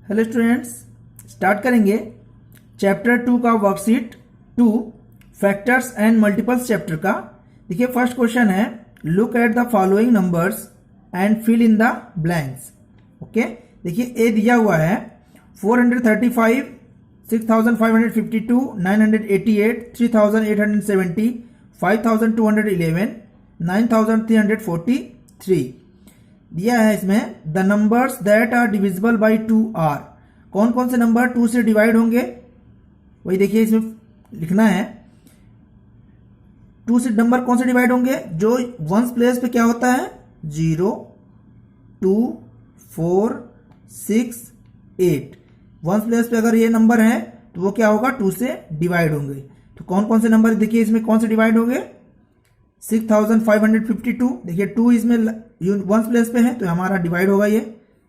Hello students, start करेंगे chapter 2 का worksheet 2 factors and multiples chapter का। देखिए फर्स्ट क्वेश्चन है, look at the following numbers and fill in the blanks. Okay, देखिए A दिया हुआ है 435, 6552, 988, 3870, 5211, 9343 दिया है। इसमें the numbers that are divisible by 2 are, कौन कौन से नंबर 2 से डिवाइड होंगे वही देखिए इसमें लिखना है। 2 से नंबर कौन से डिवाइड होंगे, जो वंस प्लेस पे क्या होता है 0, 2, 4, 6, 8। वंस प्लेस पे अगर ये नंबर है तो वो क्या होगा 2 से डिवाइड होंगे। तो कौन कौन से नंबर देखिए इसमें कौन से डिवाइड होंगे, 6552। देखिए 2 इसमें वंस प्लेस पे है तो हमारा डिवाइड होगा ये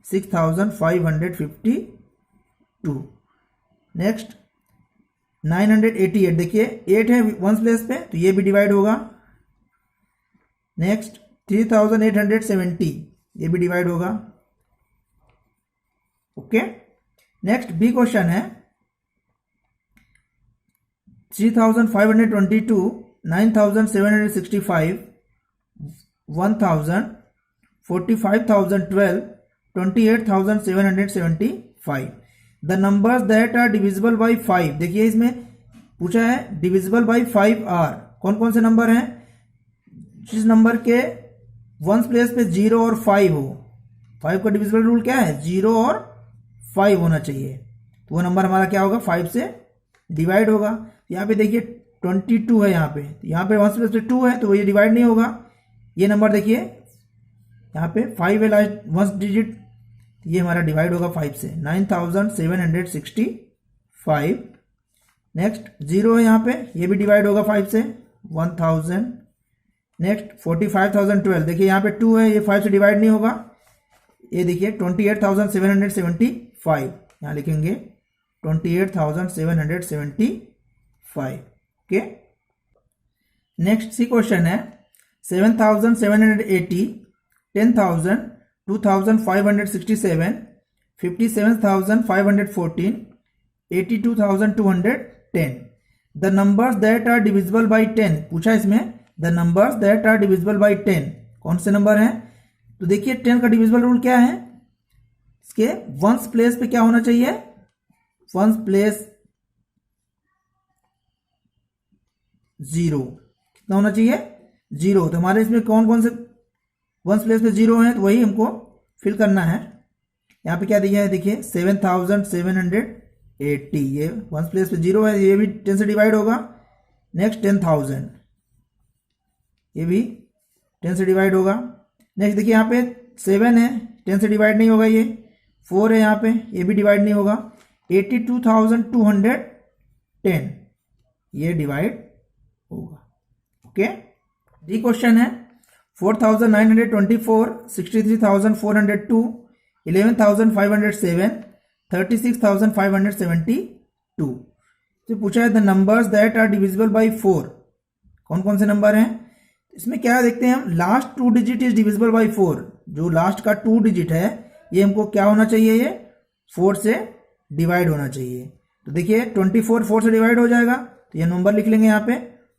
6552। नेक्स्ट 988, देखिए 8 है वंस प्लेस पे तो ये भी डिवाइड होगा। नेक्स्ट 3870, ये भी डिवाइड होगा। ओके, नेक्स्ट बी क्वेश्चन है 3522, 9765, 1000, 45,012, 28,775। The numbers that are divisible by 5, देखिए इसमें पूछा है डिविजिबल बाई 5 आर, कौन कौन से नंबर हैं जिस नंबर के वंस प्लेस पे 0 और 5 हो। 5 का डिविजिबल रूल क्या है, 0 और 5 होना चाहिए, तो वो नंबर हमारा क्या होगा 5 से डिवाइड होगा। यहाँ पे देखिए 22 है, यहाँ पे वंस प्लेस पे 2 है तो ये डिवाइड नहीं होगा। ये नंबर देखिए यहाँ पे 5 है लास्ट वंस डिजिट, ये हमारा डिवाइड होगा 5 से, 9765। नेक्स्ट 0 है यहाँ पे, ये भी डिवाइड होगा 5 से, 1000। नेक्स्ट 45,012, देखिए यहाँ पे 2 है, ये 5 से डिवाइड नहीं होगा। ये देखिए 28,775, यहाँ लिखेंगे 28,775। ओके, नेक्स्ट सी क्वेश्चन है 7,780, 10,000, 2,567, 57,514, 82,210। The numbers that are divisible by 10, पूछा इसमें the numbers that are divisible by 10 कौन से नंबर हैं। तो देखिए 10 का डिविजिबल रूल क्या है, इसके वंस प्लेस पे क्या होना चाहिए, वंस प्लेस 0, कितना होना चाहिए 0। तो हमारे इसमें कौन कौन से वंस प्लेस पे 0 है तो वही हमको फिल करना है। यहाँ पे क्या दिया है देखिए 7,780, ये वंस प्लेस पे 0 है, ये भी 10 से डिवाइड होगा। नेक्स्ट 10,000, ये भी 10 से डिवाइड होगा। नेक्स्ट देखिए यहाँ पे 7 है, 10 से डिवाइड नहीं होगा। ये 4 है यहाँ पे, ये भी डिवाइड नहीं होगा। 82,210, ये डिवाइड होगा। ओके, डी क्वेश्चन है 4,924, 63,402, 11,507, 36,572। तो पूछा है the numbers that are divisible by 4, कौन कौन से नंबर हैं। इसमें क्या देखते हैं हम, last 2 digit is divisible by 4, जो लास्ट का 2 डिजिट है ये हमको क्या होना चाहिए, ये 4 से डिवाइड होना चाहिए। तो देखिए 24 4 से डिवाइड हो जाएगा तो ये नंबर लिख लेंगे यहाँ पे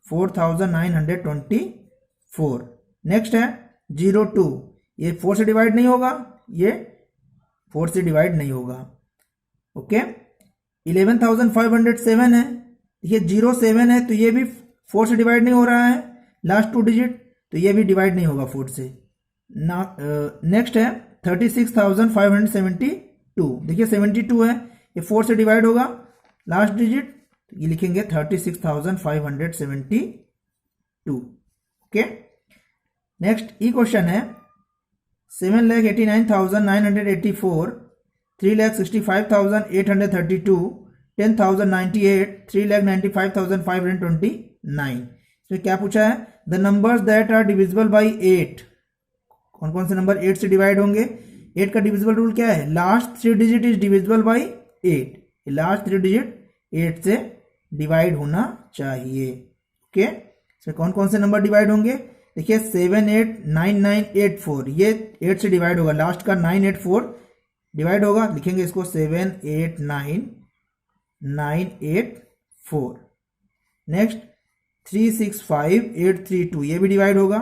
4,924। नेक्स्ट है 02, ये 4 से डिवाइड नहीं होगा, ये 4 से डिवाइड नहीं होगा। ओके, 11,507 है, देखिए 07 है तो ये भी 4 से डिवाइड नहीं हो रहा है, लास्ट 2 डिजिट, तो ये भी डिवाइड नहीं होगा 4 से। नेक्स्ट है 36,572, देखिए 72 है, ये 4 से डिवाइड होगा, लास्ट डिजिट, तो ये लिखेंगे 36,572। ओके, नेक्स्ट ई क्वेश्चन है 7,89,984, 3,65,832, 10,098, 3,95,529। इसमें क्या पूछा है, the numbers that are divisible by 8, कौन कौन से नंबर 8 से डिवाइड होंगे। 8 का डिविजिबल रूल क्या है, last 3 digit is divisible by 8, last 3 digit 8 से डिवाइड होना चाहिए। ओके, इसमें कौन कौन से नंबर डिवाइड होंगे, देखिए 789984 ये 8 से डिवाइड होगा, लास्ट का 984 डिवाइड होगा, लिखेंगे इसको 789,984। नेक्स्ट 365,832, ये भी डिवाइड होगा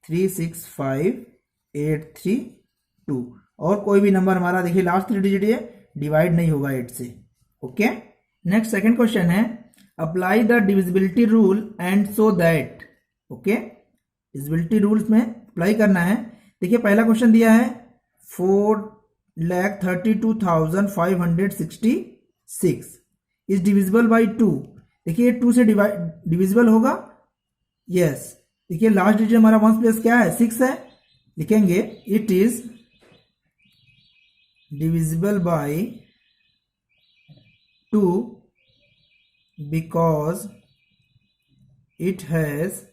365,832। और कोई भी नंबर हमारा देखिए लास्ट 3 डिजिट ये डिवाइड नहीं होगा 8 से। ओके, नेक्स्ट सेकंड क्वेश्चन है, apply the divisibility rule and so that. Okay, divisibility rules में अप्लाई करना है। देखिए पहला क्वेश्चन दिया है 4,32,566 इज डिविजिबल बाई 2। देखिए 2 से डिविजिबल होगा, यस। देखिए लास्ट डिजिट हमारा वन प्लेस क्या है, 6 है, लिखेंगे it is divisible by 2 because it has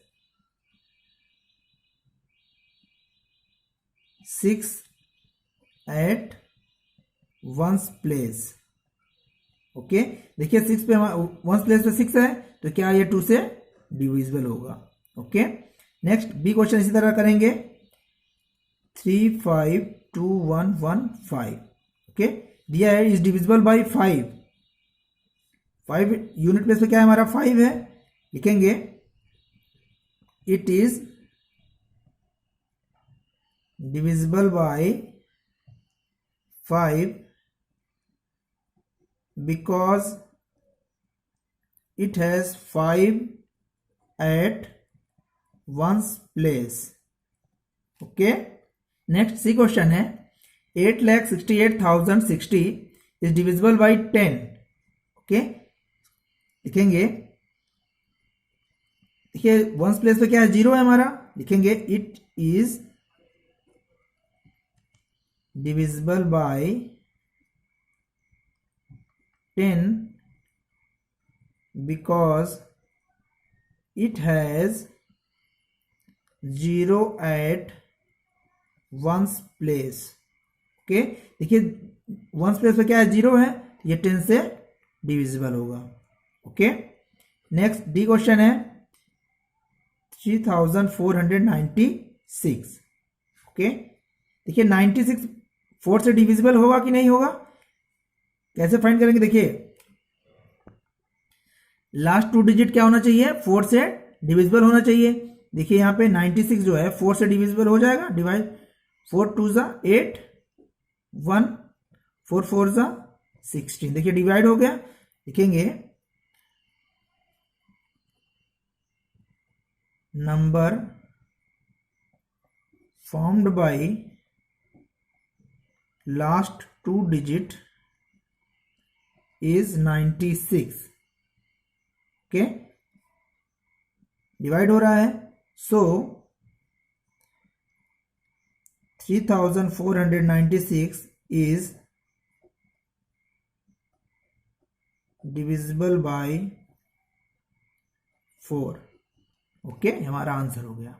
6 at one's place। Okay, देखिए 6 पे वंस प्लेस पे 6 है तो क्या ये 2 से डिविजिबल होगा। ओके, नेक्स्ट बी क्वेश्चन इसी तरह करेंगे 352,115। ओके, दिया है is divisible by 5। 5 unit place पे क्या है हमारा 5 है, लिखेंगे it is divisible by 5 because it has 5 at ones place. Okay, next C question है 8,68,060 इज डिविजिबल बाय 10। ओके, लिखेंगे देखिए वंस प्लेस पे क्या है 0 है हमारा, लिखेंगे it is divisible by 10 because it has 0 at ones place. Okay, देखिए वंस प्लेस पे क्या है 0 है, ये 10 से डिविजिबल होगा। ओके, नेक्स्ट डी क्वेश्चन है 3,496। ओके, देखिए 96 4 से डिविजिबल होगा कि नहीं होगा, कैसे फाइंड करेंगे। देखिए लास्ट 2 डिजिट क्या होना चाहिए, 4 से डिविजिबल होना चाहिए। देखिए यहाँ पे 96 जो है 4 से डिविजिबल हो जाएगा, डिवाइड 4 2 ज़ा 8, 1 4 4 ज़ा 16। देखिए डिवाइड हो गया, लिखेंगे number formed by last 2 digit is 96। Okay, divide हो रहा है, सो 3,496 is divisible by 4। ओके, हमारा आंसर हो गया।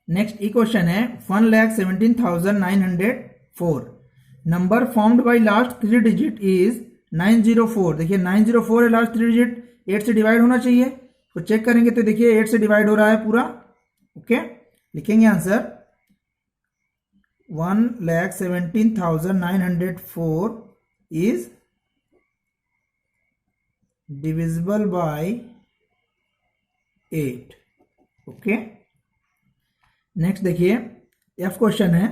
नेक्स्ट ई क्वेश्चन है 1,17,904 number formed by last 3 digit is 904। देखिए 904 है लास्ट 3 डिजिट, 8 से डिवाइड होना चाहिए, तो चेक करेंगे तो देखिए 8 से डिवाइड हो रहा है पूरा। ओके, लिखेंगे answer 1,17,904 is divisible by 8। Okay, next देखिए एफ क्वेश्चन है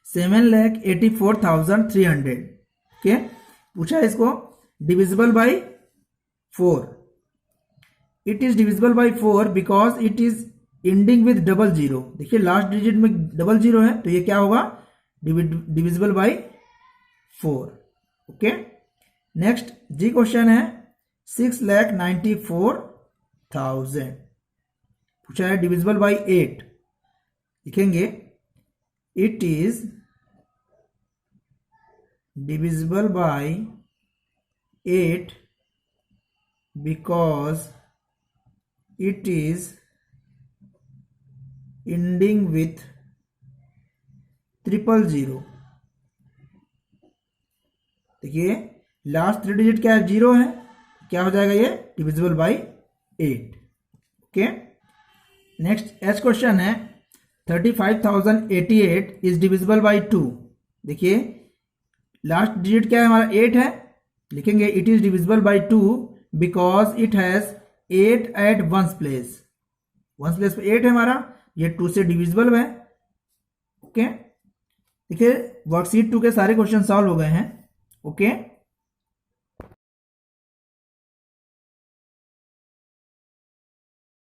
7,84,300। ओके, पूछा है इसको divisible by 4। It is divisible by 4 because it is ending with double zero. देखिए लास्ट डिजिट में डबल जीरो है तो ये क्या होगा, divisible by 4। Okay, next G question है 6,94,000 पूछा है डिविजिबल बाय 8। लिखेंगे it is divisible by 8 because it is ending with 000। देखिए लास्ट 3 डिजिट क्या है 0 है, क्या हो जाएगा ये divisible by 8। Okay, next H question है 35,088 इज डिविजिबल बाई 2। देखिए लास्ट डिजिट क्या है हमारा 8 है, लिखेंगे it is divisible by 2 because it has 8 at ones place. Ones place पे 8 है हमारा, ये 2 से डिविजिबल है। ओके, देखिए वर्कशीट 2 के सारे क्वेश्चन सॉल्व हो गए हैं। ओके।